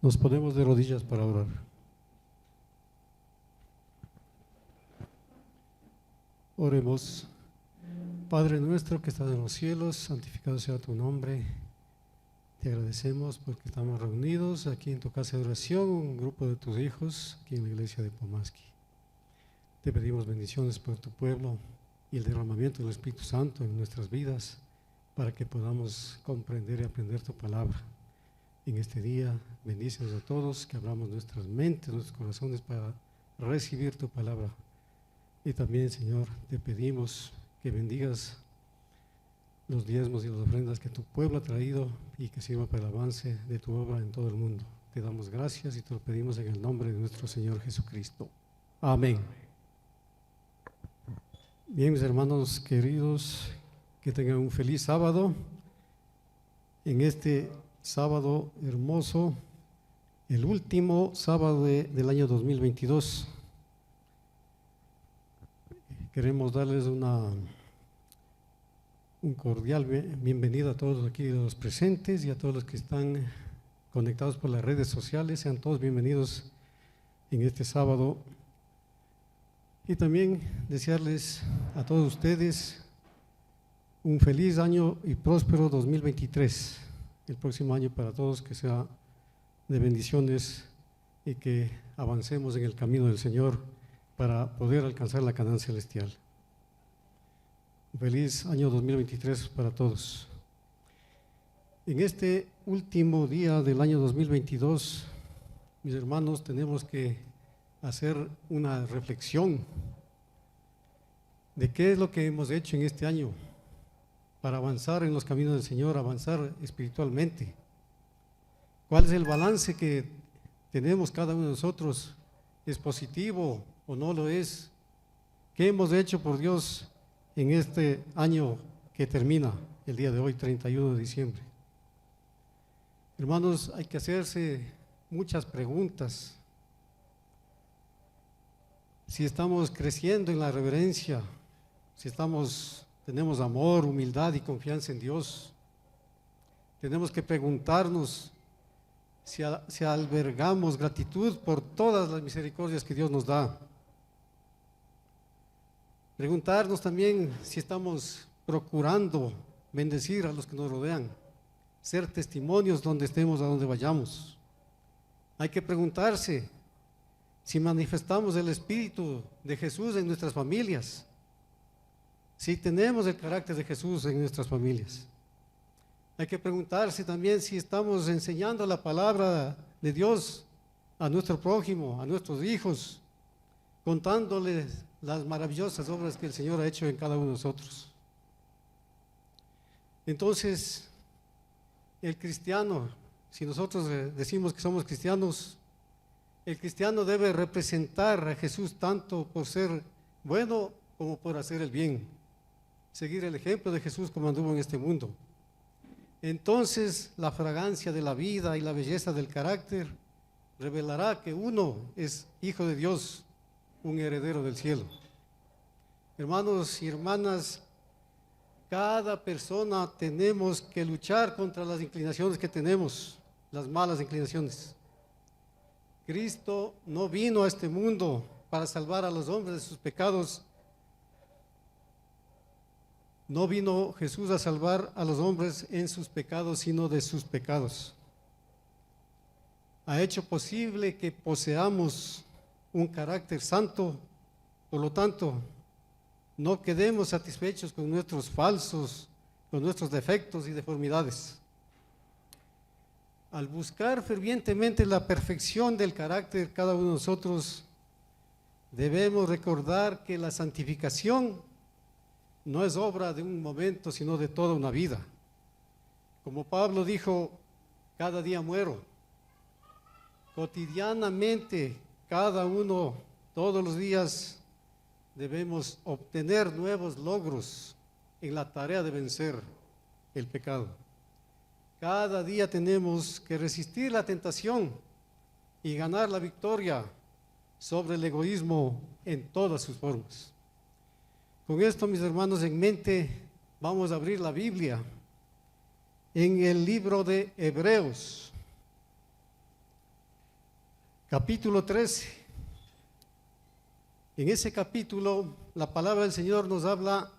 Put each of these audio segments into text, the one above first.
Nos ponemos de rodillas para orar. Oremos. Padre nuestro que estás en los cielos, santificado sea tu nombre. Te agradecemos porque estamos reunidos aquí en tu casa de oración, un grupo de tus hijos aquí en la iglesia de Pomasqui. Te pedimos bendiciones por tu pueblo y el derramamiento del Espíritu Santo en nuestras vidas para que podamos comprender y aprender tu palabra. En este día, bendícenos a todos, que abramos nuestras mentes, nuestros corazones para recibir tu palabra. Y también, Señor, te pedimos que bendigas los diezmos y las ofrendas que tu pueblo ha traído y que sirva para el avance de tu obra en todo el mundo. Te damos gracias y te lo pedimos en el nombre de nuestro Señor Jesucristo. Amén. Bien, mis hermanos queridos, que tengan un feliz sábado. En este sábado hermoso, el último sábado del año 2022. Queremos darles un cordial bienvenida a todos aquí los presentes y a todos los que están conectados por las redes sociales. Sean todos bienvenidos en este sábado. Y también desearles a todos ustedes un feliz año y próspero 2023. El próximo año para todos que sea de bendiciones y que avancemos en el camino del Señor para poder alcanzar la Canaán celestial. Un feliz año 2023 para todos. En este último día del año 2022, mis hermanos, tenemos que hacer una reflexión de qué es lo que hemos hecho en este año para avanzar en los caminos del Señor, avanzar espiritualmente. ¿Cuál es el balance que tenemos cada uno de nosotros? ¿Es positivo o no lo es? ¿Qué hemos hecho por Dios en este año que termina el día de hoy, 31 de diciembre? Hermanos, hay que hacerse muchas preguntas. Si estamos creciendo en la reverencia, si tenemos amor, humildad y confianza en Dios. Tenemos que preguntarnos si albergamos gratitud por todas las misericordias que Dios nos da. Preguntarnos también si estamos procurando bendecir a los que nos rodean, ser testimonios donde estemos, a donde vayamos. Hay que preguntarse si manifestamos el Espíritu de Jesús en nuestras familias, si tenemos el carácter de Jesús en nuestras familias. Hay que preguntarse también si estamos enseñando la palabra de Dios a nuestro prójimo, a nuestros hijos, contándoles las maravillosas obras que el Señor ha hecho en cada uno de nosotros. Entonces, el cristiano, si nosotros decimos que somos cristianos, el cristiano debe representar a Jesús tanto por ser bueno como por hacer el bien. Seguir el ejemplo de Jesús como anduvo en este mundo. Entonces la fragancia de la vida y la belleza del carácter revelará que uno es hijo de Dios, un heredero del cielo. Hermanos y hermanas, cada persona tenemos que luchar contra las inclinaciones que tenemos, las malas inclinaciones. Cristo no vino a este mundo para salvar a los hombres de sus pecados. No vino Jesús a salvar a los hombres en sus pecados, sino de sus pecados. Ha hecho posible que poseamos un carácter santo, por lo tanto, no quedemos satisfechos con nuestros falsos, con nuestros defectos y deformidades. Al buscar fervientemente la perfección del carácter, cada uno de nosotros debemos recordar que la santificación no es obra de un momento, sino de toda una vida. Como Pablo dijo, cada día muero. Cotidianamente, cada uno, todos los días, debemos obtener nuevos logros en la tarea de vencer el pecado. Cada día tenemos que resistir la tentación y ganar la victoria sobre el egoísmo en todas sus formas. Con esto, mis hermanos, en mente, vamos a abrir la Biblia en el libro de Hebreos. capítulo 13. En ese capítulo, la palabra del Señor nos habla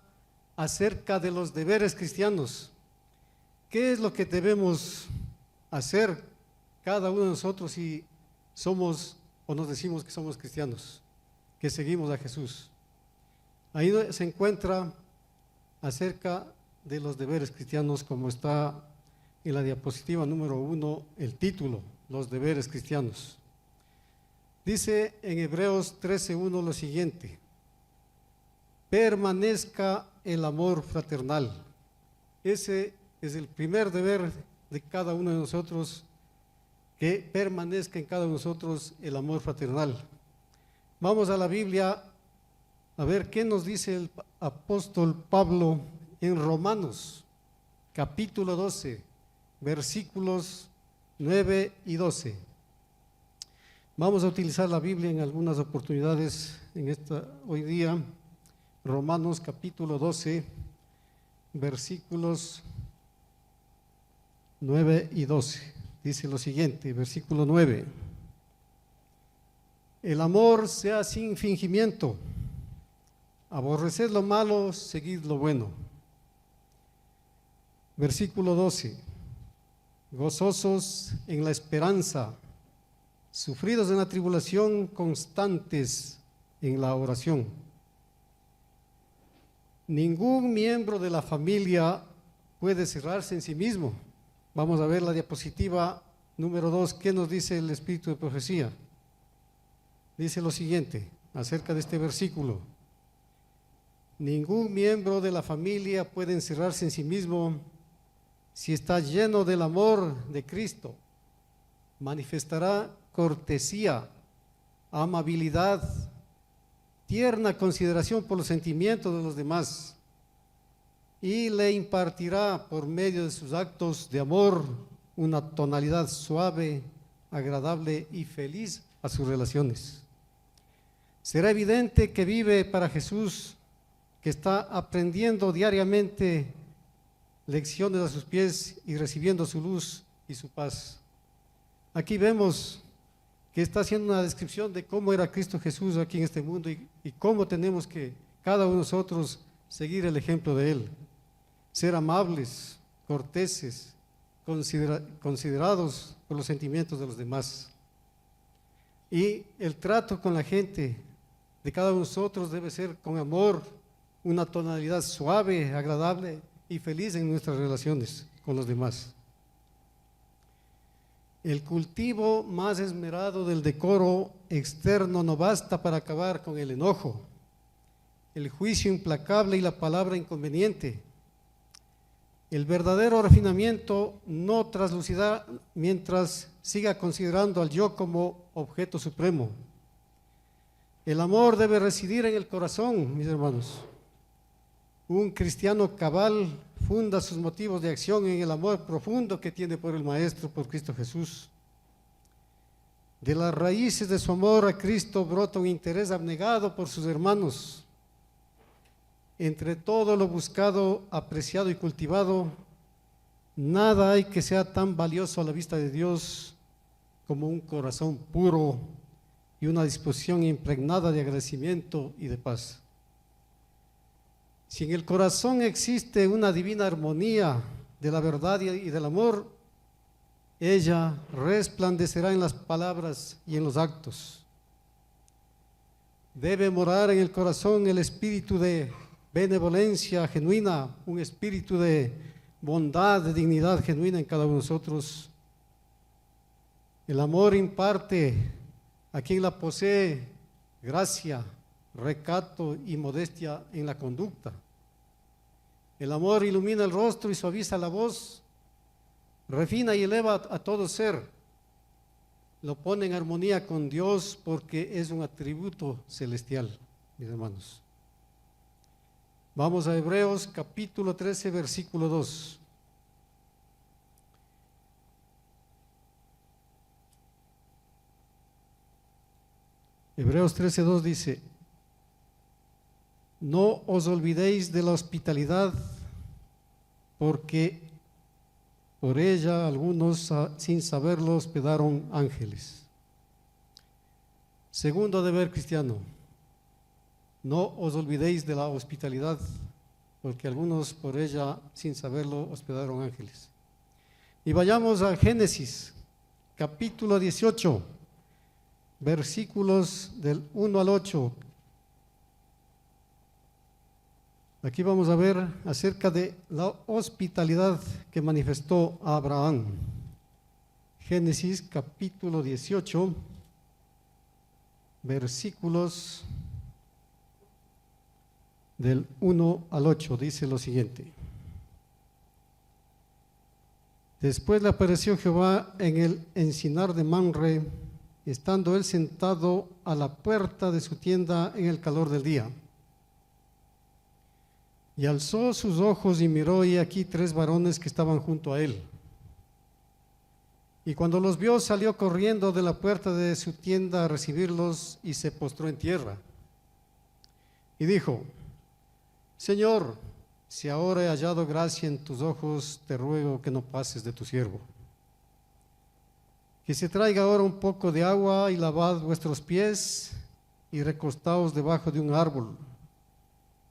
acerca de los deberes cristianos. ¿Qué es lo que debemos hacer cada uno de nosotros si somos o nos decimos que somos cristianos, que seguimos a Jesús? Ahí se encuentra acerca de los deberes cristianos, como está en la diapositiva número 1, el título, los deberes cristianos. Dice en Hebreos 13:1 lo siguiente: permanezca el amor fraternal. Ese es el primer deber de cada uno de nosotros, que permanezca en cada uno de nosotros el amor fraternal. Vamos a la Biblia a ver qué nos dice el apóstol Pablo en Romanos, capítulo 12, versículos 9 y 12. Vamos a utilizar la Biblia en algunas oportunidades hoy día. Romanos capítulo 12, versículos 9 y 12. Dice lo siguiente, versículo 9: el amor sea sin fingimiento, aborreced lo malo, seguid lo bueno. Versículo 12: gozosos en la esperanza, sufridos en la tribulación, constantes en la oración. Ningún miembro de la familia puede cerrarse en sí mismo. Vamos a ver la diapositiva número 2, ¿qué nos dice el Espíritu de Profecía? Dice lo siguiente acerca de este versículo: ningún miembro de la familia puede encerrarse en sí mismo. Si está lleno del amor de Cristo, manifestará cortesía, amabilidad, tierna consideración por los sentimientos de los demás, y le impartirá por medio de sus actos de amor una tonalidad suave, agradable y feliz a sus relaciones. Será evidente que vive para Jesús, que está aprendiendo diariamente lecciones a sus pies y recibiendo su luz y su paz. Aquí vemos que está haciendo una descripción de cómo era Cristo Jesús aquí en este mundo y cómo tenemos que cada uno de nosotros seguir el ejemplo de Él. Ser amables, corteses, considerados por los sentimientos de los demás. Y el trato con la gente de cada uno de nosotros debe ser con amor, una tonalidad suave, agradable y feliz en nuestras relaciones con los demás. El cultivo más esmerado del decoro externo no basta para acabar con el enojo, el juicio implacable y la palabra inconveniente. El verdadero refinamiento no traslucirá mientras siga considerando al yo como objeto supremo. El amor debe residir en el corazón, mis hermanos. Un cristiano cabal funda sus motivos de acción en el amor profundo que tiene por el Maestro, por Cristo Jesús. De las raíces de su amor a Cristo brota un interés abnegado por sus hermanos. Entre todo lo buscado, apreciado y cultivado, nada hay que sea tan valioso a la vista de Dios como un corazón puro y una disposición impregnada de agradecimiento y de paz. Si en el corazón existe una divina armonía de la verdad y del amor, ella resplandecerá en las palabras y en los actos. Debe morar en el corazón el espíritu de benevolencia genuina, un espíritu de bondad, de dignidad genuina en cada uno de nosotros. El amor imparte a quien la posee gracia, recato y modestia en la conducta. El amor ilumina el rostro y suaviza la voz, refina y eleva a todo ser, lo pone en armonía con Dios porque es un atributo celestial, mis hermanos. Vamos a Hebreos capítulo 13, versículo 2. Hebreos 13:2 dice: no os olvidéis de la hospitalidad, porque por ella algunos sin saberlo hospedaron ángeles. Segundo deber cristiano: no os olvidéis de la hospitalidad, porque algunos por ella, sin saberlo, hospedaron ángeles. Y vayamos a Génesis, capítulo 18, versículos del 1 al 8. Aquí vamos a ver acerca de la hospitalidad que manifestó a Abraham. Génesis capítulo 18, versículos del 1 al 8, dice lo siguiente. Después le apareció Jehová en el encinar de Mamre, estando él sentado a la puerta de su tienda en el calor del día. Y alzó sus ojos y miró, y aquí 3 varones que estaban junto a él. Y cuando los vio, salió corriendo de la puerta de su tienda a recibirlos y se postró en tierra. Y dijo: Señor, si ahora he hallado gracia en tus ojos, te ruego que no pases de tu siervo. Que se traiga ahora un poco de agua y lavad vuestros pies y recostaos debajo de un árbol.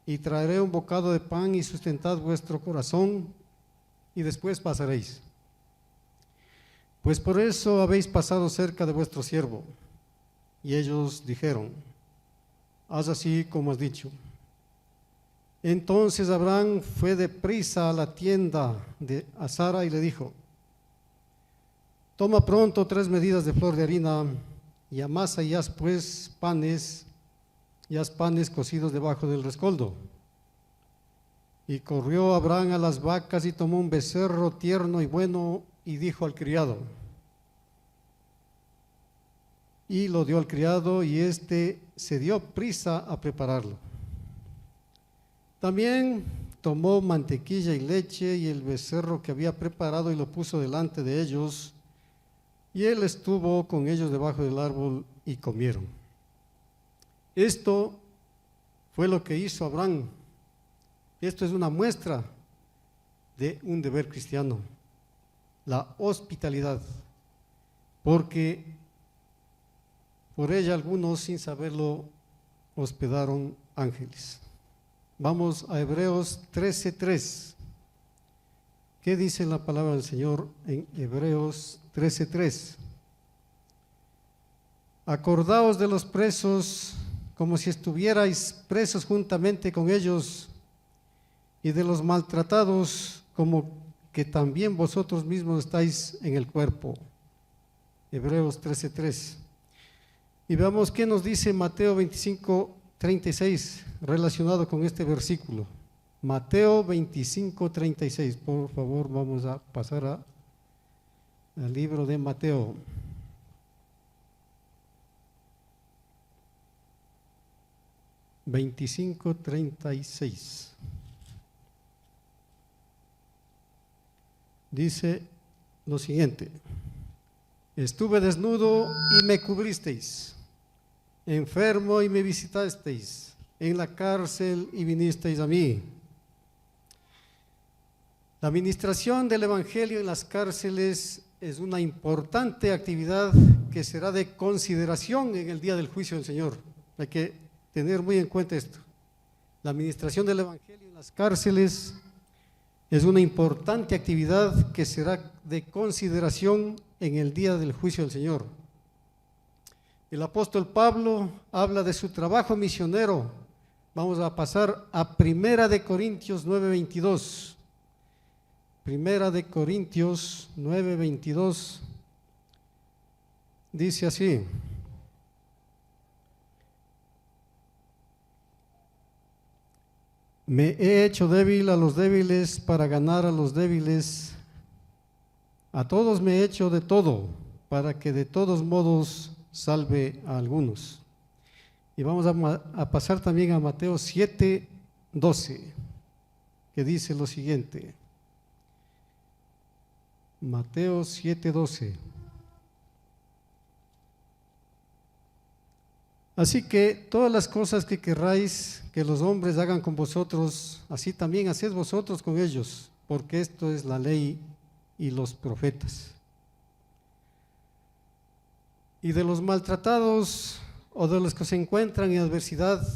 Y traeré un bocado de pan y sustentad vuestro corazón, y después pasaréis. Pues por eso habéis pasado cerca de vuestro siervo. Y ellos dijeron: haz así como has dicho. Entonces Abraham fue deprisa a la tienda de Sara y le dijo: toma pronto 3 medidas de flor de harina y amasa y haz pues panes, y haz panes cocidos debajo del rescoldo. Y corrió Abraham a las vacas y tomó un becerro tierno y bueno y dijo al criado. Y lo dio al criado, y éste se dio prisa a prepararlo. También tomó mantequilla y leche y el becerro que había preparado y lo puso delante de ellos, y él estuvo con ellos debajo del árbol y comieron. Esto fue lo que hizo Abraham. Esto es una muestra de un deber cristiano, la hospitalidad, porque por ella algunos, sin saberlo, hospedaron ángeles. Vamos a Hebreos 13:3. ¿Qué dice la palabra del Señor en Hebreos 13:3? Acordaos de los presos como si estuvierais presos juntamente con ellos, y de los maltratados como que también vosotros mismos estáis en el cuerpo. Hebreos 13:3. Y veamos qué nos dice Mateo 25:36 relacionado con este versículo. Mateo 25:36. Por favor, vamos a pasar al libro de Mateo. (25:36). Dice lo siguiente: estuve desnudo y me cubristeis, enfermo y me visitasteis, en la cárcel y vinisteis a mí. La administración del Evangelio en las cárceles es una importante actividad que será de consideración en el día del juicio del Señor. Hay que tener muy en cuenta esto. La administración del Evangelio en las cárceles es una importante actividad que será de consideración en el día del juicio del Señor. El apóstol Pablo habla de su trabajo misionero. Vamos a pasar a 1 de Corintios 9:22. 1 de Corintios 9:22 dice así: me he hecho débil a los débiles para ganar a los débiles. A todos me he hecho de todo, para que de todos modos salve a algunos. Y vamos a pasar también a Mateo 7:12, que dice lo siguiente. Mateo 7:12. Así que todas las cosas que querráis que los hombres hagan con vosotros, así también haced vosotros con ellos, porque esto es la ley y los profetas. Y de los maltratados o de los que se encuentran en adversidad,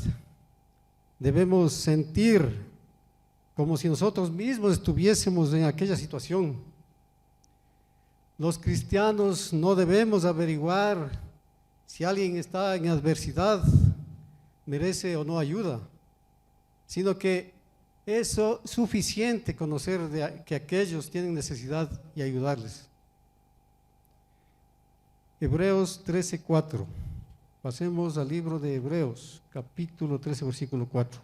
debemos sentir como si nosotros mismos estuviésemos en aquella situación. Los cristianos no debemos averiguar si alguien está en adversidad, merece o no ayuda, sino que es suficiente conocer que aquellos tienen necesidad y ayudarles. Hebreos 13:4. Pasemos al libro de Hebreos, capítulo 13, versículo 4.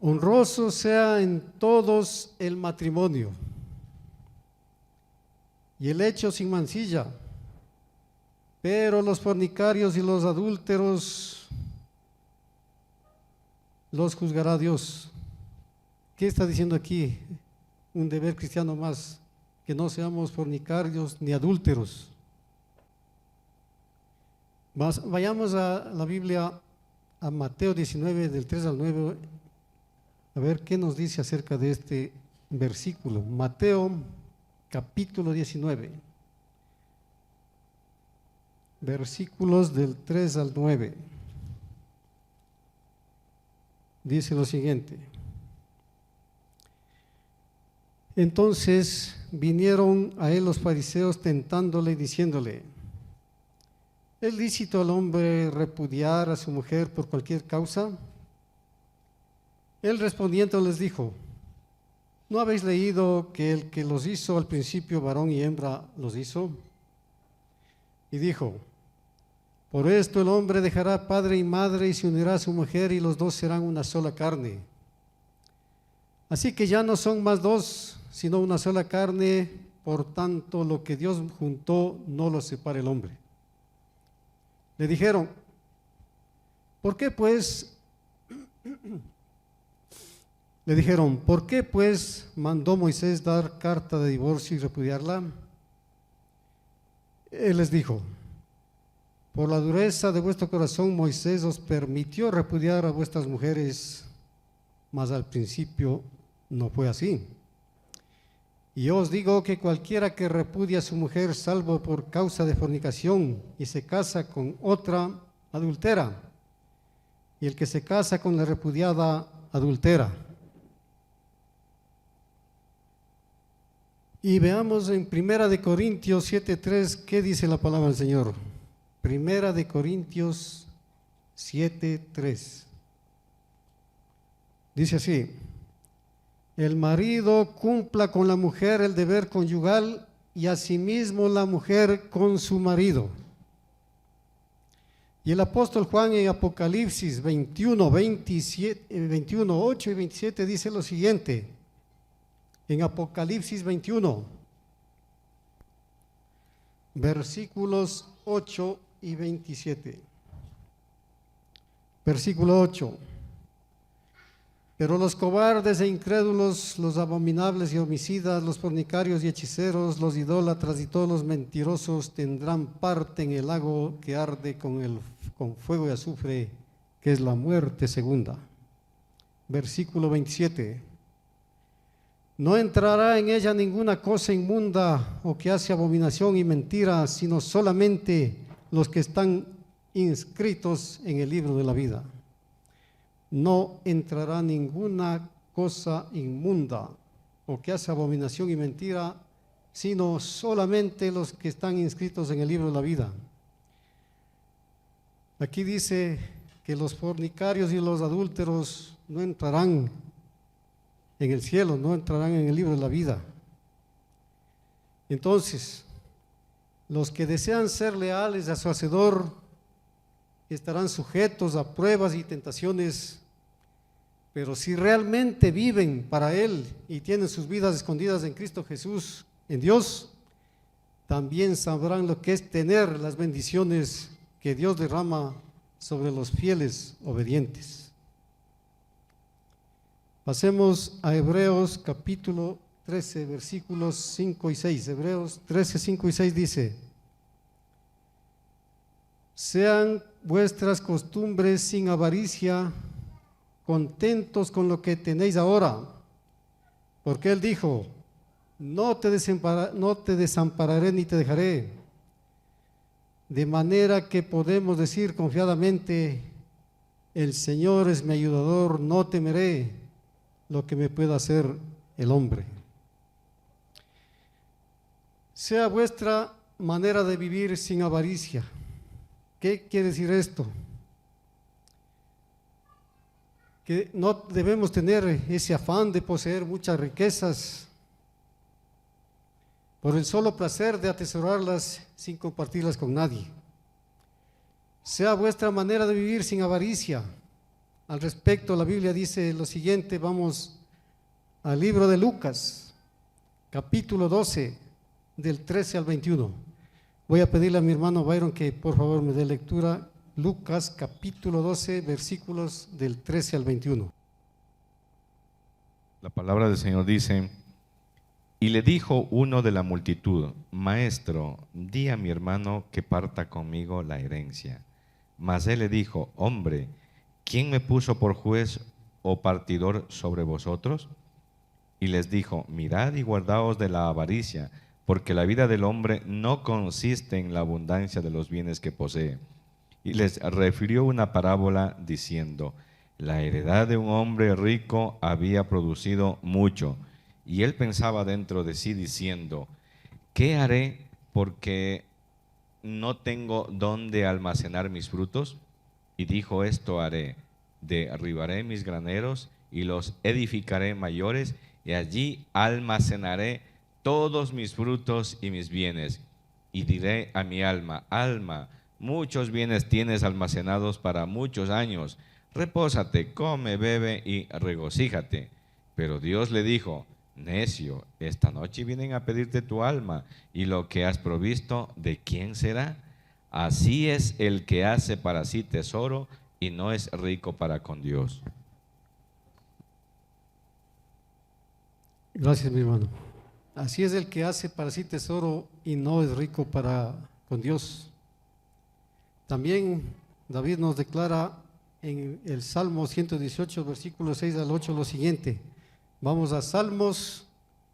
Honroso sea en todos el matrimonio y el hecho sin mancilla, pero los fornicarios y los adúlteros los juzgará Dios. ¿Qué está diciendo aquí? Un deber cristiano más, que no seamos fornicarios ni adúlteros. Vayamos a la Biblia, a Mateo 19, del 3 al 9, a ver qué nos dice acerca de este versículo. Mateo capítulo 19, versículos del 3 al 9. Dice lo siguiente: entonces vinieron a él los fariseos tentándole y diciéndole: ¿es lícito al hombre repudiar a su mujer por cualquier causa? Él respondiendo les dijo: ¿no habéis leído que el que los hizo al principio varón y hembra los hizo? Y dijo: por esto el hombre dejará padre y madre y se unirá a su mujer y los dos serán una sola carne. Así que ya no son más dos, sino una sola carne. Por tanto, lo que Dios juntó no lo separe el hombre. Le dijeron: ¿por qué pues mandó Moisés dar carta de divorcio y repudiarla? Él les dijo: por la dureza de vuestro corazón Moisés os permitió repudiar a vuestras mujeres, mas al principio no fue así. Y yo os digo que cualquiera que repudia a su mujer salvo por causa de fornicación y se casa con otra, adultera, y el que se casa con la repudiada, adultera. Y veamos en 1 Corintios 7:3 qué dice la palabra del Señor. 1 Corintios 7:3. Dice así: el marido cumpla con la mujer el deber conyugal y asimismo la mujer con su marido. Y el apóstol Juan en Apocalipsis 21, 8 y 27 dice lo siguiente. En Apocalipsis 21, versículos 8 y 27. Versículo 8. Pero los cobardes e incrédulos, los abominables y homicidas, los fornicarios y hechiceros, los idólatras y todos los mentirosos tendrán parte en el lago que arde con fuego y azufre, que es la muerte segunda. Versículo 27. No entrará en ella ninguna cosa inmunda o que hace abominación y mentira, sino solamente los que están inscritos en el libro de la vida. No entrará ninguna cosa inmunda o que hace abominación y mentira, sino solamente los que están inscritos en el libro de la vida. Aquí dice que los fornicarios y los adúlteros no entrarán en el cielo, no entrarán en el libro de la vida. Entonces, los que desean ser leales a su Hacedor estarán sujetos a pruebas y tentaciones, pero si realmente viven para Él y tienen sus vidas escondidas en Cristo Jesús, en Dios, también sabrán lo que es tener las bendiciones que Dios derrama sobre los fieles obedientes. Pasemos a Hebreos capítulo 13, versículos 5 y 6. Hebreos 13, 5 y 6 dice: sean vuestras costumbres sin avaricia, contentos con lo que tenéis ahora, porque Él dijo: no te desampararé ni te dejaré. de manera que podemos decir confiadamente: el Señor es mi ayudador, no temeré lo que me pueda hacer el hombre. Sea vuestra manera de vivir sin avaricia. ¿Qué quiere decir esto? Que no debemos tener ese afán de poseer muchas riquezas por el solo placer de atesorarlas sin compartirlas con nadie. Sea vuestra manera de vivir sin avaricia. Al respecto, la Biblia dice lo siguiente. Vamos al libro de Lucas, capítulo 12, del 13 al 21. Voy a pedirle a mi hermano Byron que por favor me dé lectura. Lucas, capítulo 12, versículos del 13 al 21. La palabra del Señor dice: y le dijo uno de la multitud: Maestro, di a mi hermano que parta conmigo la herencia. Mas él le dijo: Hombre, ¿quién me puso por juez o partidor sobre vosotros? Y les dijo: Mirad y guardaos de la avaricia, porque la vida del hombre no consiste en la abundancia de los bienes que posee. Y les refirió una parábola diciendo: la heredad de un hombre rico había producido mucho, y él pensaba dentro de sí diciendo: ¿qué haré porque no tengo dónde almacenar mis frutos? Y dijo: esto haré: derribaré mis graneros y los edificaré mayores, y allí almacenaré todos mis frutos y mis bienes. Y diré a mi alma: alma, muchos bienes tienes almacenados para muchos años, repósate, come, bebe y regocíjate. Pero Dios le dijo: necio, esta noche vienen a pedirte tu alma, y lo que has provisto, ¿de quién será? Así es el que hace para sí tesoro y no es rico para con Dios. Gracias, mi hermano. Así es el que hace para sí tesoro y no es rico para con Dios. También David nos declara en el Salmo 118, versículos 6 al 8 lo siguiente. Vamos a Salmos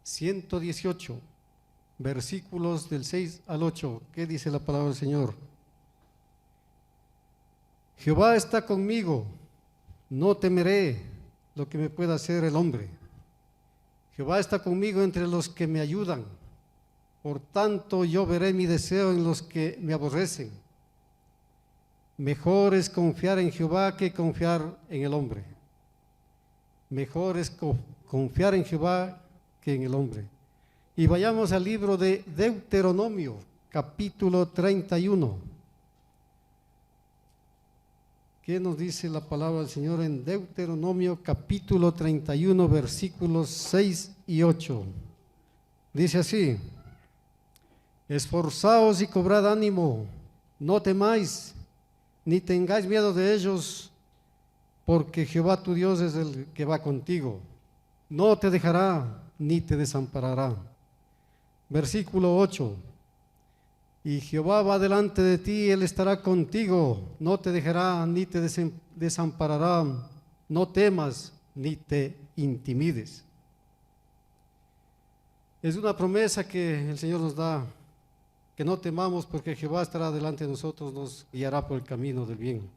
118, versículos del 6 al 8. ¿Qué dice la palabra del Señor? Jehová está conmigo, no temeré lo que me pueda hacer el hombre. Jehová está conmigo entre los que me ayudan. Por tanto, yo veré mi deseo en los que me aborrecen. Mejor es confiar en Jehová que confiar en el hombre. Mejor es confiar en Jehová que en el hombre. Y vayamos al libro de Deuteronomio, capítulo 31. ¿Qué nos dice la palabra del Señor en Deuteronomio, capítulo 31, versículos 6 y 8? Dice así: esforzaos y cobrad ánimo, no temáis, ni tengáis miedo de ellos, porque Jehová tu Dios es el que va contigo. No te dejará ni te desamparará. Versículo 8: y Jehová va delante de ti, Él estará contigo, no te dejará ni te desamparará, no temas ni te intimides. Es una promesa que el Señor nos da, que no temamos porque Jehová estará delante de nosotros, nos guiará por el camino del bien.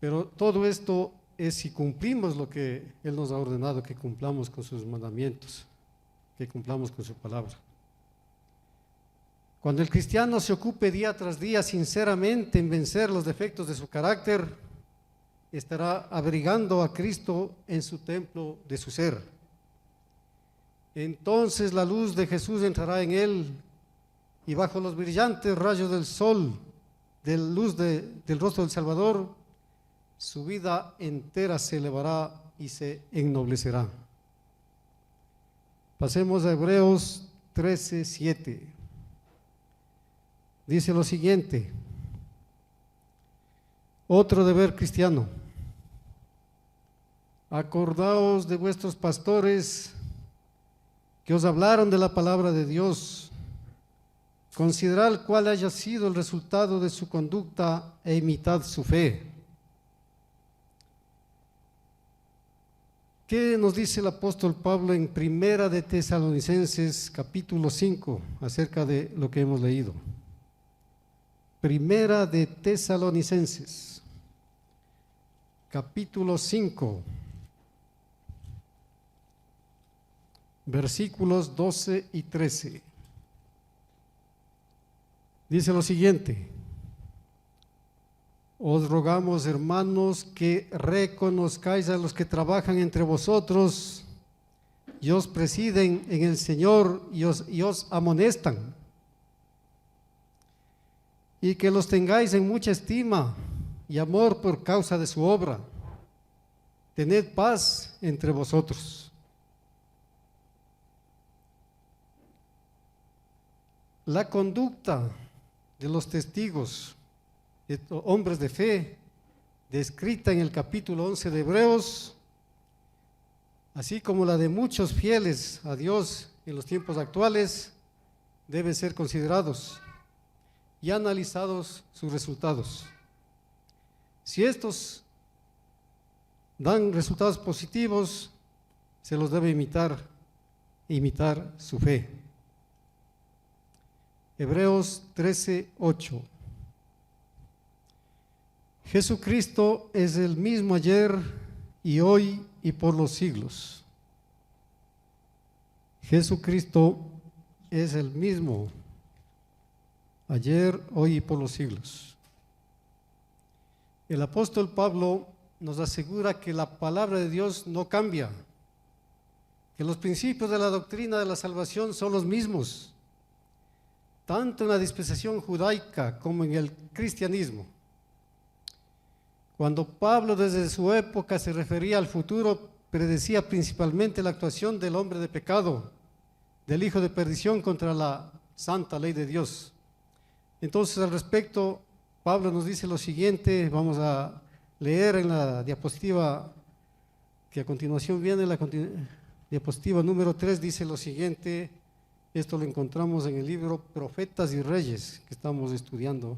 Pero todo esto es si cumplimos lo que Él nos ha ordenado, que cumplamos con sus mandamientos, que cumplamos con su palabra. Cuando el cristiano se ocupe día tras día sinceramente en vencer los defectos de su carácter, estará abrigando a Cristo en su templo de su ser. Entonces la luz de Jesús entrará en él, y bajo los brillantes rayos del sol, de luz del rostro del Salvador, su vida entera se elevará y se ennoblecerá. Pasemos a Hebreos 13:7. Dice lo siguiente: otro deber cristiano. Acordaos de vuestros pastores que os hablaron de la palabra de Dios. Considerad cuál haya sido el resultado de su conducta e imitad su fe. ¿Qué nos dice el apóstol Pablo en Primera de Tesalonicenses capítulo 5 acerca de lo que hemos leído? Primera de Tesalonicenses, capítulo 5, versículos 12 y 13. Dice lo siguiente: os rogamos, hermanos, que reconozcáis a los que trabajan entre vosotros y os presiden en el Señor y os amonestan, y que los tengáis en mucha estima y amor por causa de su obra. Tened paz entre vosotros. La conducta de los testigos, de hombres de fe, descrita en el capítulo 11 de Hebreos, así como la de muchos fieles a Dios en los tiempos actuales, deben ser considerados y analizados sus resultados. Si estos dan resultados positivos, se los debe imitar su fe. Hebreos 13:8. Jesucristo es el mismo ayer y hoy y por los siglos. Jesucristo es el mismo ayer, hoy y por los siglos. El apóstol Pablo nos asegura que la palabra de Dios no cambia, que los principios de la doctrina de la salvación son los mismos, tanto en la dispensación judaica como en el cristianismo. Cuando Pablo desde su época se refería al futuro, predecía principalmente la actuación del hombre de pecado, del hijo de perdición contra la santa ley de Dios. Entonces, al respecto, Pablo nos dice lo siguiente. Vamos a leer en la diapositiva que a continuación viene, la diapositiva número 3, dice lo siguiente. Esto lo encontramos en el libro Profetas y Reyes, que estamos estudiando,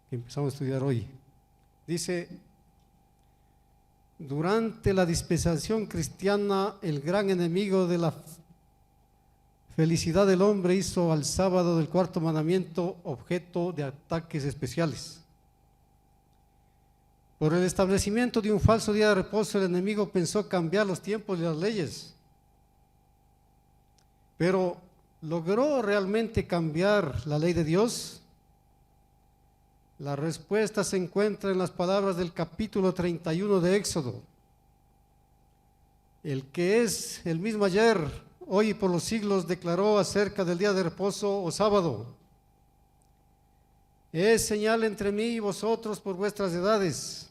que empezamos a estudiar hoy. Dice: durante la dispensación cristiana, el gran enemigo de la felicidad del hombre hizo al sábado del cuarto mandamiento objeto de ataques especiales. Por el establecimiento de un falso día de reposo, el enemigo pensó cambiar los tiempos y las leyes. Pero, ¿logró realmente cambiar la ley de Dios? La respuesta se encuentra en las palabras del capítulo 31 de Éxodo. El que es el mismo ayer, hoy y por los siglos, declaró acerca del día de reposo o sábado: es señal entre mí y vosotros por vuestras edades,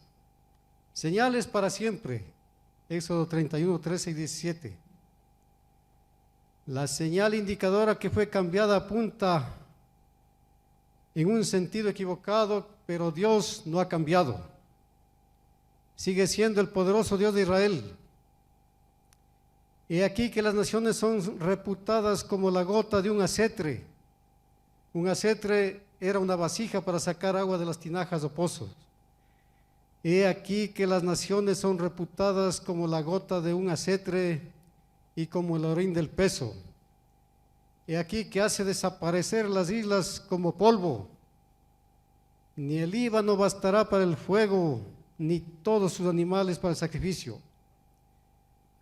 señales para siempre. Éxodo 31, 13 y 17. La señal indicadora que fue cambiada apunta en un sentido equivocado, pero Dios no ha cambiado. Sigue siendo el poderoso Dios de Israel. He aquí que las naciones son reputadas como la gota de un acetre. Un acetre era una vasija para sacar agua de las tinajas o pozos. He aquí que las naciones son reputadas como la gota de un acetre y como el orín del peso. He aquí que hace desaparecer las islas como polvo. Ni el Líbano bastará para el fuego, ni todos sus animales para el sacrificio.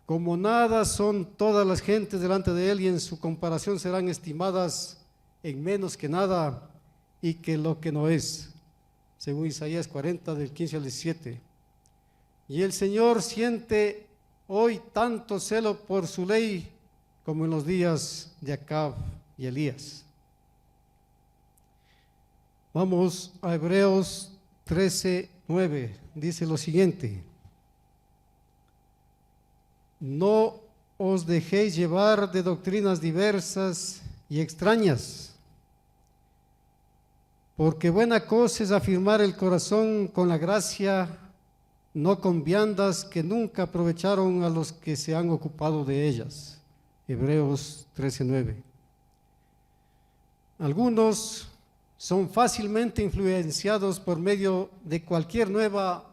Como nada son todas las gentes delante de él, y en su comparación serán estimadas en menos que nada y que lo que no es, según Isaías 40 del 15 al 17. Y el Señor siente hoy tanto celo por su ley como en los días de Acab y Elías. Vamos a Hebreos 13:9, dice lo siguiente: no os dejéis llevar de doctrinas diversas y extrañas, porque buena cosa es afirmar el corazón con la gracia, no con viandas que nunca aprovecharon a los que se han ocupado de ellas. Hebreos 13:9. Algunos son fácilmente influenciados por medio de cualquier nueva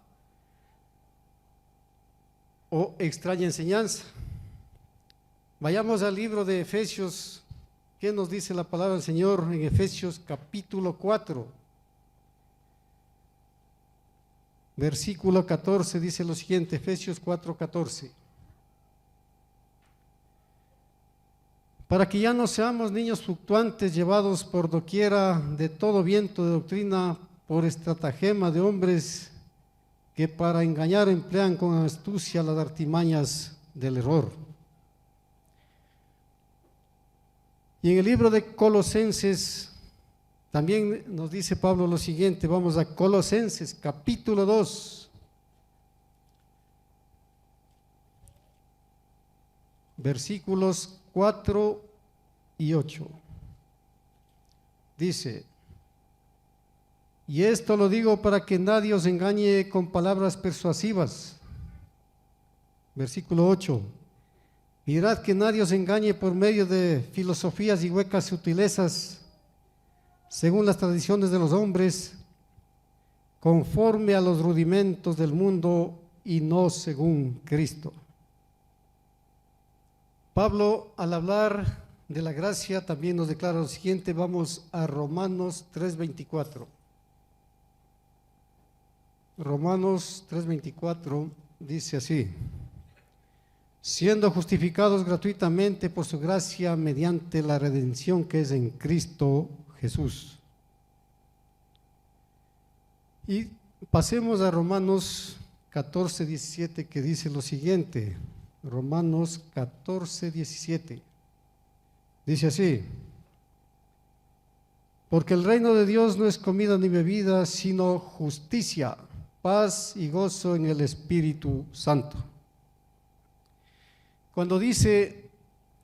o extraña enseñanza. Vayamos al libro de Efesios. ¿Qué nos dice la palabra del Señor en Efesios capítulo 4, versículo 14, dice lo siguiente, Efesios 4:14. Para que ya no seamos niños fluctuantes llevados por doquiera de todo viento de doctrina por estratagema de hombres que para engañar emplean con astucia las artimañas del error. Y en el libro de Colosenses también nos dice Pablo lo siguiente, vamos a Colosenses capítulo 2, versículos 4 y 8. Dice: y esto lo digo para que nadie os engañe con palabras persuasivas. Versículo 8. Mirad que nadie os engañe por medio de filosofías y huecas sutilezas, según las tradiciones de los hombres, conforme a los rudimentos del mundo y no según Cristo. Pablo, al hablar de la gracia, también nos declara lo siguiente. Vamos a Romanos 3:24. Romanos 3:24 dice así: siendo justificados gratuitamente por su gracia mediante la redención que es en Cristo Jesús. Y pasemos a Romanos 14:17, que dice lo siguiente. Romanos 14:17 dice así: porque el reino de Dios no es comida ni bebida, sino justicia, paz y gozo en el Espíritu Santo. Cuando dice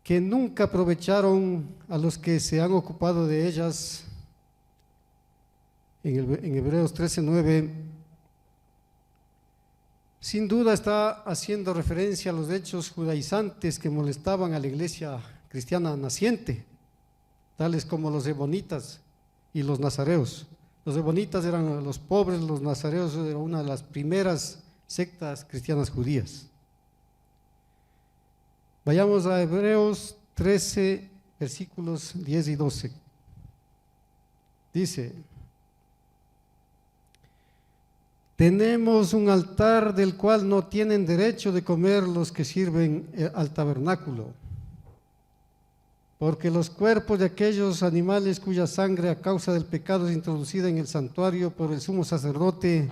que nunca aprovecharon a los que se han ocupado de ellas, en Hebreos 13:9, sin duda está haciendo referencia a los hechos judaizantes que molestaban a la iglesia cristiana naciente, tales como los ebonitas y los nazareos. Los ebonitas eran los pobres, los nazareos eran una de las primeras sectas cristianas judías. Vayamos a Hebreos 13, versículos 10 y 12. Dice: tenemos un altar del cual no tienen derecho de comer los que sirven al tabernáculo, porque los cuerpos de aquellos animales cuya sangre a causa del pecado es introducida en el santuario por el sumo sacerdote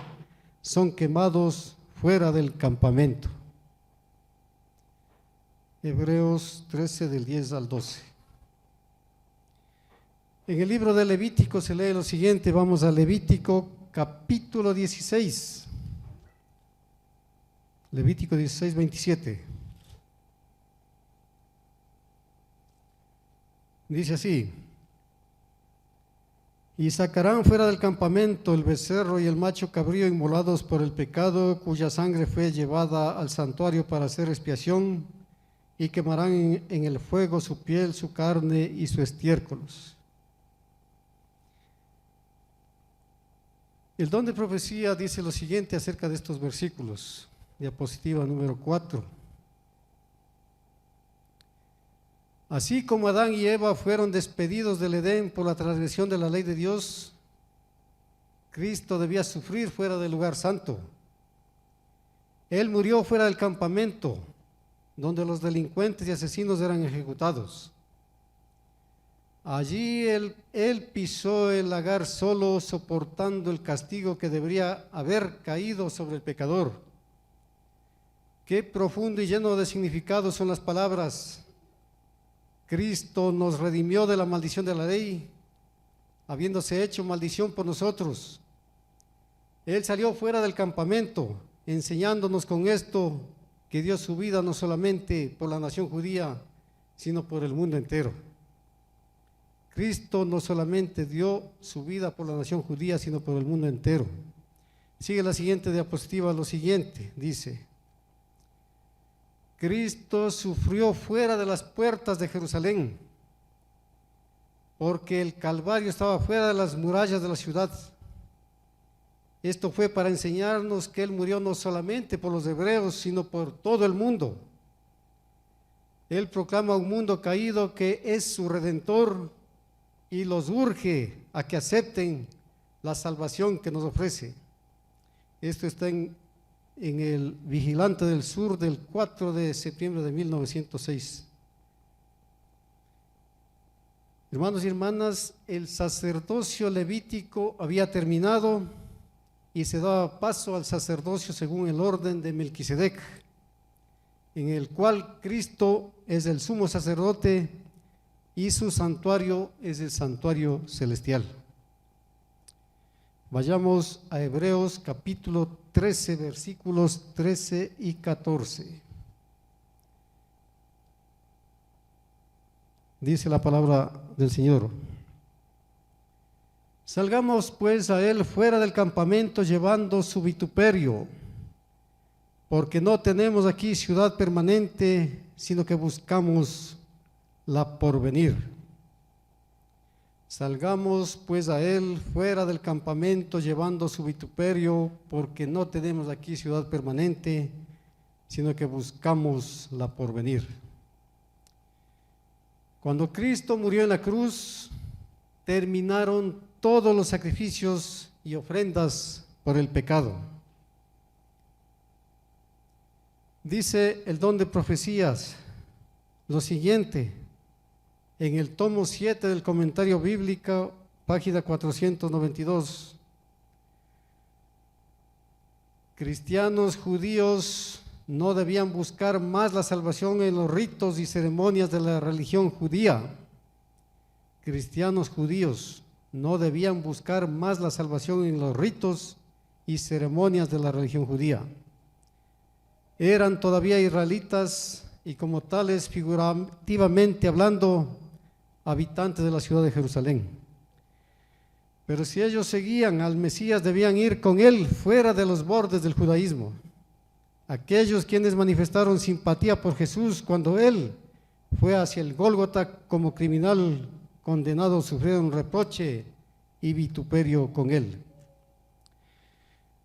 son quemados fuera del campamento. Hebreos 13 del 10 al 12. En el libro de Levítico se lee lo siguiente. Vamos a Levítico capítulo 16. Levítico 16, 27. Dice así: y sacarán fuera del campamento el becerro y el macho cabrío inmolados por el pecado, cuya sangre fue llevada al santuario para hacer expiación, y quemarán en el fuego su piel, su carne y su estiércolos. El don de profecía dice lo siguiente acerca de estos versículos. Diapositiva número 4. Así como Adán y Eva fueron despedidos del Edén por la transgresión de la ley de Dios, Cristo debía sufrir fuera del lugar santo. Él murió fuera del campamento, donde los delincuentes y asesinos eran ejecutados. Allí él pisó el lagar solo, soportando el castigo que debería haber caído sobre el pecador. Qué profundo y lleno de significado son las palabras: Cristo nos redimió de la maldición de la ley, habiéndose hecho maldición por nosotros. Él salió fuera del campamento, enseñándonos con esto que dio su vida no solamente por la nación judía, sino por el mundo entero. Cristo no solamente dio su vida por la nación judía, sino por el mundo entero. Sigue la siguiente diapositiva, lo siguiente, dice: Cristo sufrió fuera de las puertas de Jerusalén, porque el Calvario estaba fuera de las murallas de la ciudad. Esto fue para enseñarnos que Él murió no solamente por los hebreos, sino por todo el mundo. Él proclama un mundo caído que es su redentor y los urge a que acepten la salvación que nos ofrece. Esto está en el Vigilante del Sur del 4 de septiembre de 1906. Hermanos y hermanas, el sacerdocio levítico había terminado y se daba paso al sacerdocio según el orden de Melquisedec, en el cual Cristo es el sumo sacerdote y su santuario es el santuario celestial. Vayamos a Hebreos capítulo 13, versículos 13 y 14. Dice la palabra del Señor: salgamos pues a él fuera del campamento llevando su vituperio, porque no tenemos aquí ciudad permanente, sino que buscamos la porvenir. Salgamos pues a él fuera del campamento llevando su vituperio, porque no tenemos aquí ciudad permanente, sino que buscamos la porvenir. Cuando Cristo murió en la cruz, terminaron todos los sacrificios y ofrendas por el pecado. Dice el don de profecías lo siguiente, en el tomo 7 del comentario bíblico, página 492. Cristianos judíos no debían buscar más la salvación en los ritos y ceremonias de la religión judía. Cristianos judíos no debían buscar más la salvación en los ritos y ceremonias de la religión judía. Eran todavía israelitas y como tales, figurativamente hablando, habitantes de la ciudad de Jerusalén. Pero si ellos seguían al Mesías, debían ir con él fuera de los bordes del judaísmo. Aquellos quienes manifestaron simpatía por Jesús cuando él fue hacia el Gólgota como criminal condenado, sufrieron reproche y vituperio con él.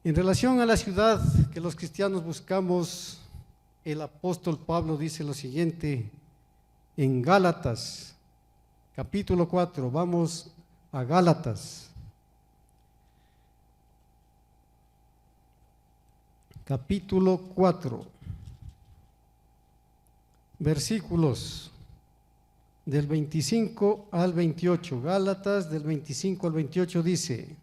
En relación a la ciudad que los cristianos buscamos, el apóstol Pablo dice lo siguiente en Gálatas, capítulo 4, vamos a Gálatas. Capítulo 4, versículos del 25 al 28. Gálatas del 25 al 28 dice: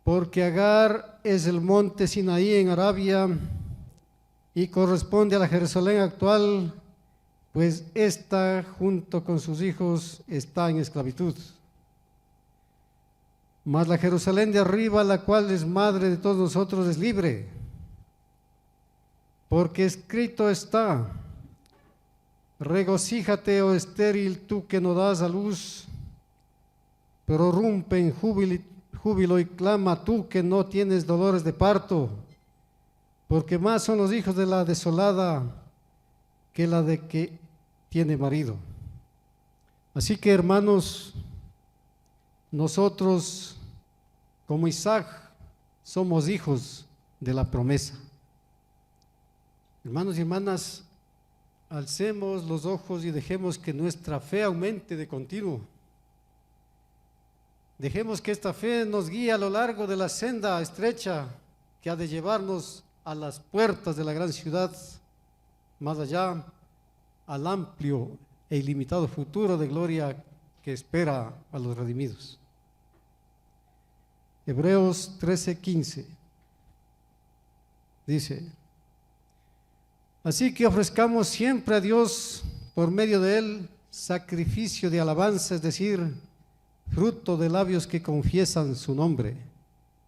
porque Agar es el monte Sinaí en Arabia y corresponde a la Jerusalén actual, pues ésta junto con sus hijos está en esclavitud. Mas la Jerusalén de arriba, la cual es madre de todos nosotros, es libre. Porque escrito está: regocíjate, oh estéril, tú que no das a luz, prorrumpe en júbilo y clama tú que no tienes dolores de parto, porque más son los hijos de la desolada que la de que tiene marido. Así que, hermanos, nosotros como Isaac somos hijos de la promesa. Hermanos y hermanas, alcemos los ojos y dejemos que nuestra fe aumente de continuo. Dejemos que esta fe nos guíe a lo largo de la senda estrecha que ha de llevarnos a las puertas de la gran ciudad, más allá, al amplio e ilimitado futuro de gloria que espera a los redimidos. Hebreos 13:15 dice: así que ofrezcamos siempre a Dios por medio de él sacrificio de alabanza, es decir, fruto de labios que confiesan su nombre.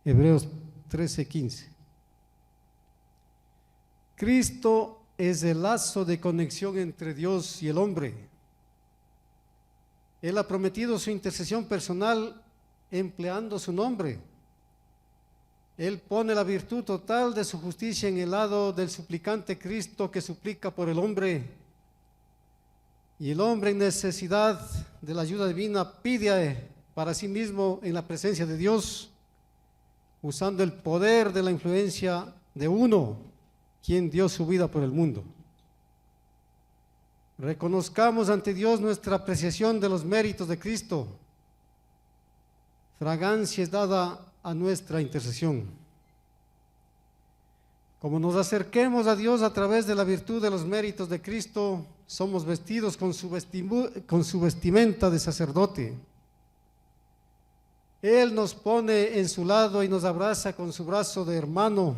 Hebreos 13:15. Cristo es el lazo de conexión entre Dios y el hombre. Él ha prometido su intercesión personal empleando su nombre. Él pone la virtud total de su justicia en el lado del suplicante Cristo que suplica por el hombre. Y el hombre en necesidad de la ayuda divina pide para sí mismo en la presencia de Dios, usando el poder de la influencia de uno, quien dio su vida por el mundo. Reconozcamos ante Dios nuestra apreciación de los méritos de Cristo. Fragancia es dada a nuestra intercesión. Como nos acerquemos a Dios a través de la virtud de los méritos de Cristo, somos vestidos con su vestimenta de sacerdote. Él nos pone en su lado y nos abraza con su brazo de hermano,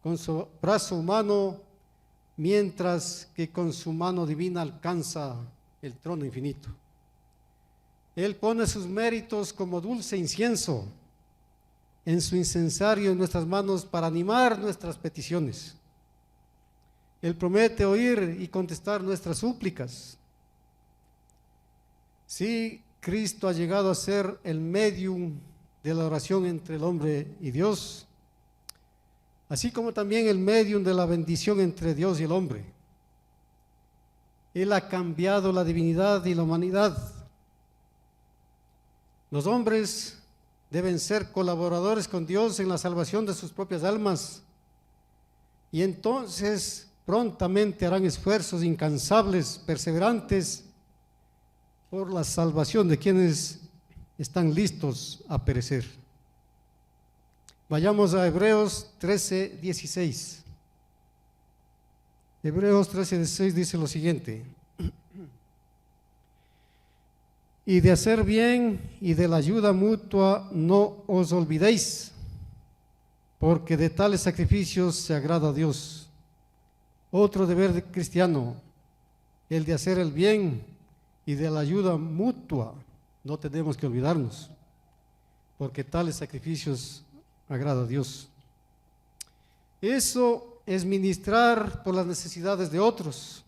con su brazo humano, mientras que con su mano divina alcanza el trono infinito. Él pone sus méritos como dulce incienso en su incensario en nuestras manos para animar nuestras peticiones. Él promete oír y contestar nuestras súplicas. Sí, Cristo ha llegado a ser el medium de la oración entre el hombre y Dios, así como también el medium de la bendición entre Dios y el hombre. Él ha cambiado la divinidad y la humanidad. Los hombres deben ser colaboradores con Dios en la salvación de sus propias almas, y entonces prontamente harán esfuerzos incansables, perseverantes, por la salvación de quienes están listos a perecer. Vayamos a Hebreos 13:16. Hebreos 13:16 dice lo siguiente: y de hacer bien y de la ayuda mutua no os olvidéis, porque de tales sacrificios se agrada a Dios. Otro deber cristiano, el de hacer el bien y de la ayuda mutua, no tenemos que olvidarnos, porque tales sacrificios agrada a Dios. Eso es ministrar por las necesidades de otros.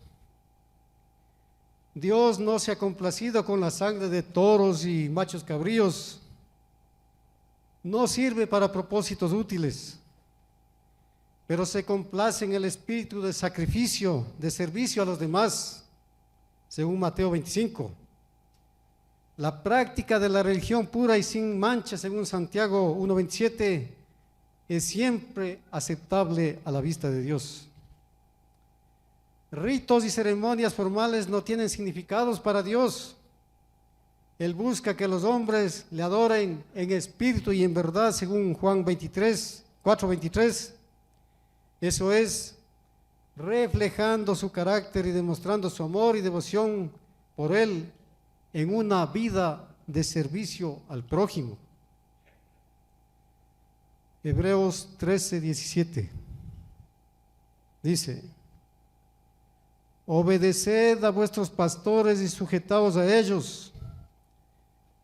Dios no se ha complacido con la sangre de toros y machos cabríos. No sirve para propósitos útiles, pero se complace en el espíritu de sacrificio, de servicio a los demás, según Mateo 25. La práctica de la religión pura y sin mancha, según Santiago 1:27, es siempre aceptable a la vista de Dios. Ritos y ceremonias formales no tienen significados para Dios. Él busca que los hombres le adoren en espíritu y en verdad, según Juan 4:23. Eso es, reflejando su carácter y demostrando su amor y devoción por Él en una vida de servicio al prójimo. Hebreos 13:17 dice: obedeced a vuestros pastores y sujetaos a ellos,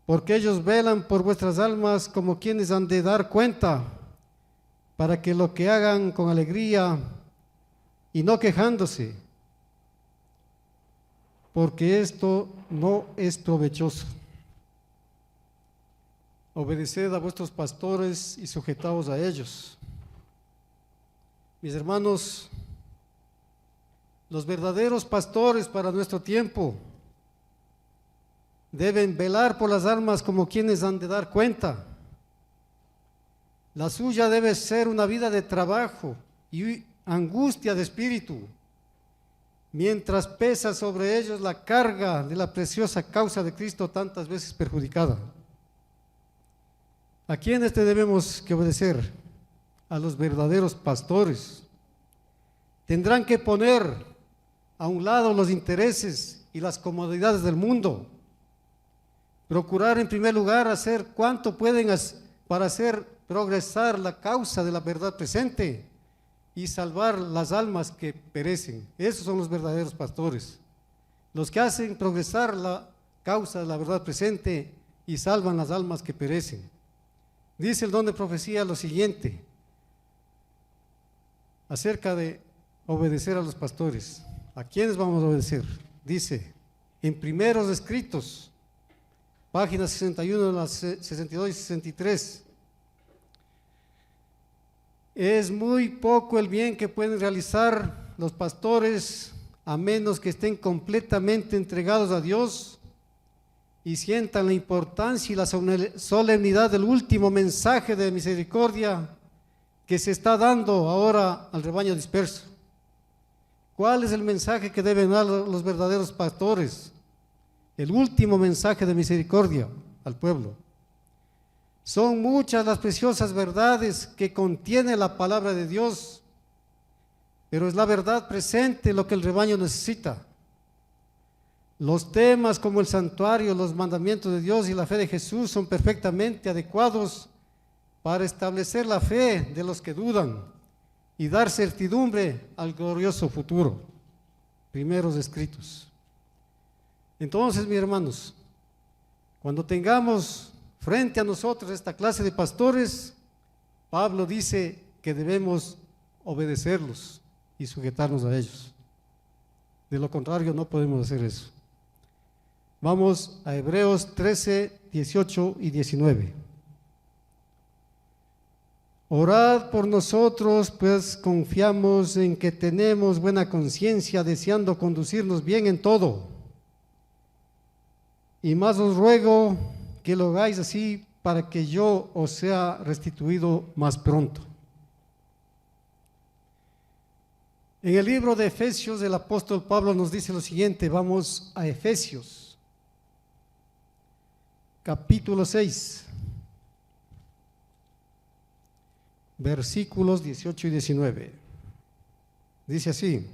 porque ellos velan por vuestras almas como quienes han de dar cuenta, para que lo que hagan con alegría y no quejándose, porque esto no es provechoso. Obedeced a vuestros pastores y sujetaos a ellos. Mis hermanos, los verdaderos pastores para nuestro tiempo deben velar por las almas como quienes han de dar cuenta. La suya debe ser una vida de trabajo y angustia de espíritu, mientras pesa sobre ellos la carga de la preciosa causa de Cristo tantas veces perjudicada. ¿A quiénes debemos que obedecer? A los verdaderos pastores. Tendrán que poner a un lado los intereses y las comodidades del mundo, procurar en primer lugar hacer cuanto pueden para hacer progresar la causa de la verdad presente y salvar las almas que perecen. Esos son los verdaderos pastores, los que hacen progresar la causa de la verdad presente y salvan las almas que perecen. Dice el don de profecía lo siguiente acerca de obedecer a los pastores. ¿A quiénes vamos a obedecer? Dice en Primeros Escritos, páginas 61, 62 y 63. Es muy poco el bien que pueden realizar los pastores a menos que estén completamente entregados a Dios y sientan la importancia y la solemnidad del último mensaje de misericordia que se está dando ahora al rebaño disperso. ¿Cuál es el mensaje que deben dar los verdaderos pastores? El último mensaje de misericordia al pueblo. Son muchas las preciosas verdades que contiene la palabra de Dios, pero es la verdad presente lo que el rebaño necesita. Los temas como el santuario, los mandamientos de Dios y la fe de Jesús son perfectamente adecuados para establecer la fe de los que dudan y dar certidumbre al glorioso futuro. Primeros escritos. Entonces, mis hermanos, cuando tengamos frente a nosotros esta clase de pastores, Pablo dice que debemos obedecerlos y sujetarnos a ellos. De lo contrario, no podemos hacer eso. Vamos a Hebreos 13, 18 y 19. Orad por nosotros, pues confiamos en que tenemos buena conciencia, deseando conducirnos bien en todo. Y más os ruego que lo hagáis así, para que yo os sea restituido más pronto. En el libro de Efesios, el apóstol Pablo nos dice lo siguiente. Vamos a Efesios, capítulo 6, versículos 18 y 19. Dice así: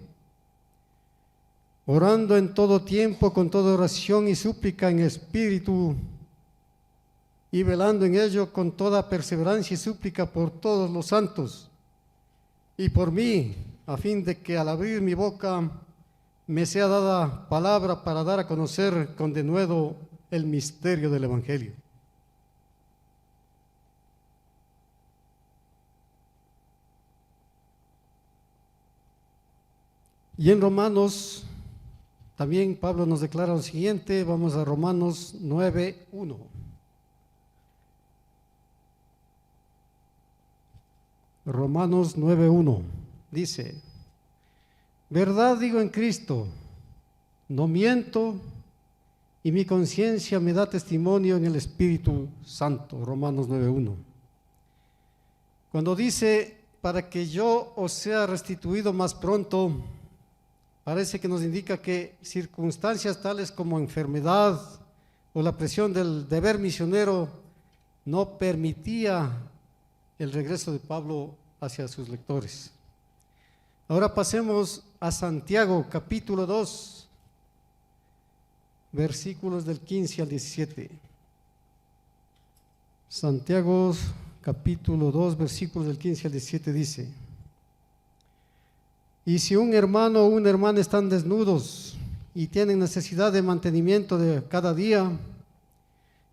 orando en todo tiempo con toda oración y súplica en espíritu, y velando en ello con toda perseverancia y súplica por todos los santos y por mí, a fin de que al abrir mi boca me sea dada palabra para dar a conocer con denuedo el misterio del Evangelio. Y en Romanos también Pablo nos declara lo siguiente. Vamos a Romanos 9:1. Romanos 9:1 dice: verdad digo en Cristo, no miento, y mi conciencia me da testimonio en el Espíritu Santo. Romanos 9:1. Cuando dice para que yo os sea restituido más pronto, parece que nos indica que circunstancias tales como enfermedad o la presión del deber misionero no permitía el regreso de Pablo hacia sus lectores. Ahora pasemos a Santiago, capítulo 2, versículos del 15 al 17. Santiago, capítulo 2, versículos del 15 al 17 dice: y si un hermano o una hermana están desnudos y tienen necesidad de mantenimiento de cada día,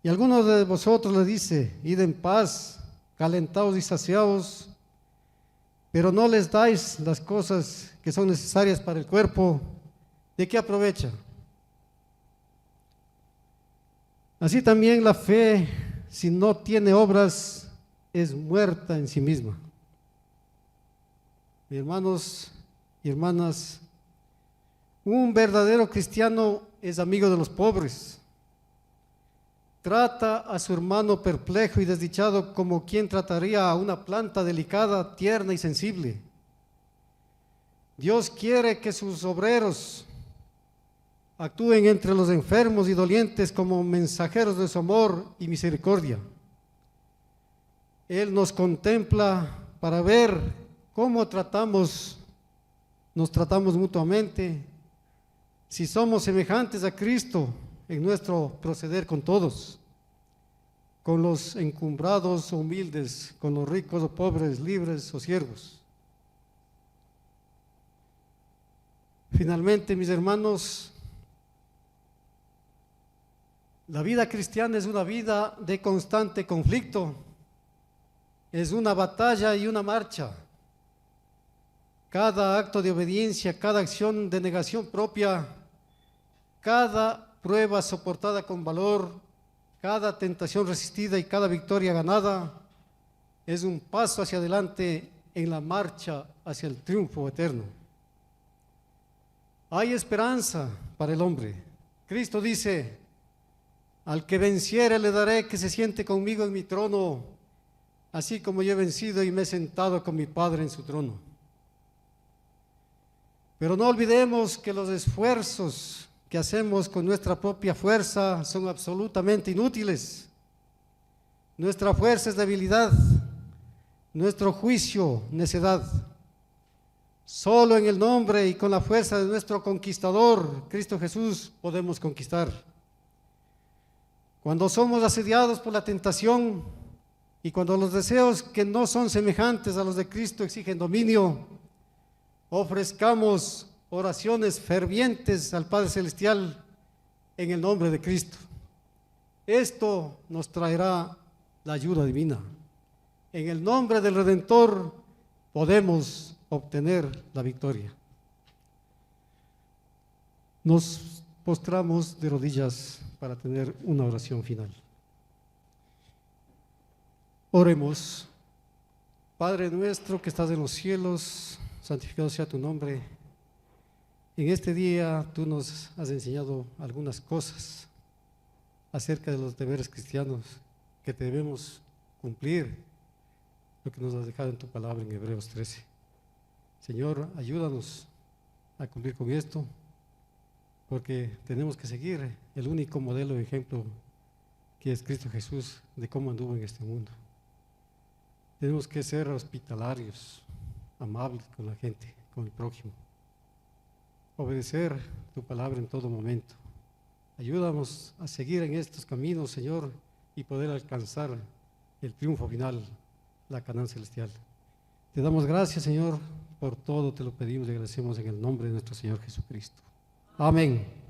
y alguno de vosotros le dice: id en paz, calentaos y saciaos, pero no les dais las cosas que son necesarias para el cuerpo, ¿de qué aprovecha? Así también la fe, si no tiene obras, es muerta en sí misma. Mis hermanos y hermanas, un verdadero cristiano es amigo de los pobres. Trata a su hermano perplejo y desdichado como quien trataría a una planta delicada, tierna y sensible. Dios quiere que sus obreros actúen entre los enfermos y dolientes como mensajeros de su amor y misericordia. Él nos contempla para ver cómo nos tratamos mutuamente, si somos semejantes a Cristo en nuestro proceder con todos, con los encumbrados o humildes, con los ricos o pobres, libres o siervos. Finalmente, mis hermanos, la vida cristiana es una vida de constante conflicto, es una batalla y una marcha. Cada acto de obediencia, cada acción de negación propia, cada prueba soportada con valor, cada tentación resistida y cada victoria ganada es un paso hacia adelante en la marcha hacia el triunfo eterno. Hay esperanza para el hombre. Cristo dice: al que venciere le daré que se siente conmigo en mi trono, así como yo he vencido y me he sentado con mi Padre en su trono. Pero no olvidemos que los esfuerzos que hacemos con nuestra propia fuerza son absolutamente inútiles. Nuestra fuerza es debilidad, nuestro juicio necedad. Solo en el nombre y con la fuerza de nuestro conquistador, Cristo Jesús, podemos conquistar. Cuando somos asediados por la tentación y cuando los deseos que no son semejantes a los de Cristo exigen dominio, ofrezcamos oraciones fervientes al Padre Celestial en el nombre de Cristo. Esto nos traerá la ayuda divina. En el nombre del Redentor podemos obtener la victoria. Nos postramos de rodillas para tener una oración final. Oremos. Padre nuestro que estás en los cielos, santificado sea tu nombre. En este día tú nos has enseñado algunas cosas acerca de los deberes cristianos que debemos cumplir, lo que nos has dejado en tu palabra en Hebreos 13. Señor, ayúdanos a cumplir con esto, porque tenemos que seguir el único modelo de ejemplo que es Cristo Jesús, de cómo anduvo en este mundo. Tenemos que ser hospitalarios, amables con la gente, con el prójimo, obedecer tu palabra en todo momento. Ayúdanos a seguir en estos caminos, Señor, y poder alcanzar el triunfo final, la Canaán celestial. Te damos gracias, Señor, por todo te lo pedimos y agradecemos en el nombre de nuestro Señor Jesucristo. Amén.